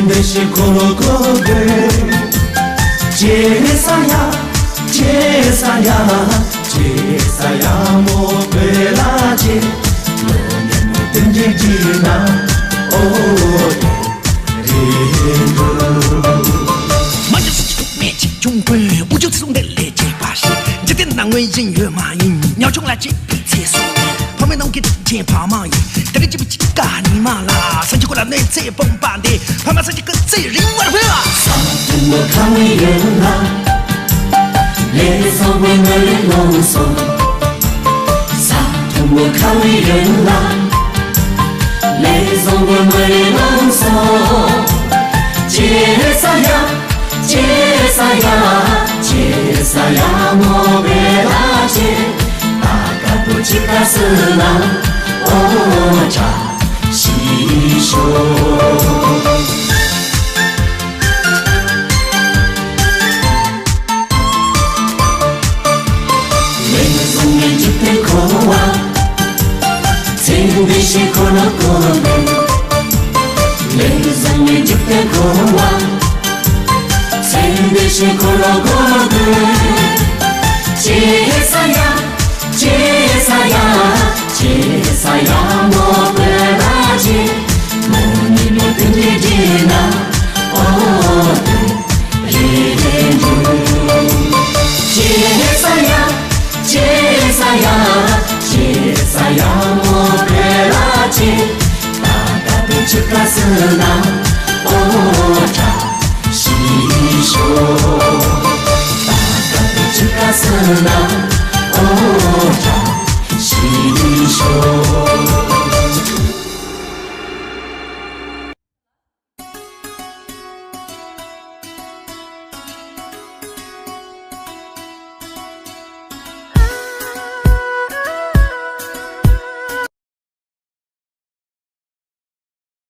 대신 고고를 제사야 제사야 제사야 모베라지 너는 뭐든지 지나 만有是没集中归，我就自动的理解把戏。这点难为人越马音，鸟中来接比接受。旁边弄给钱跑马耶，但你记不记得你妈啦？上去过来那这蹦板的，旁边上去个这人我的朋友啊。사는 뭐 가위연나 내 성을 농소 사는 뭐 가위연나 내 성을 농소 제사야 제사야 제사야 모베라지 아까도 지가스나 오자 시쇼 내 집에 고와 생대시 고노고네 내 집에 고와 생대시 고노고네 제사야 제사야 제사야 모베라지 뭐니 뭐든지 지나 어느 제사야 제사야 제사야 모베라지 나가도 즉가스나 오자 시쇼 나가도 즉가스나 오자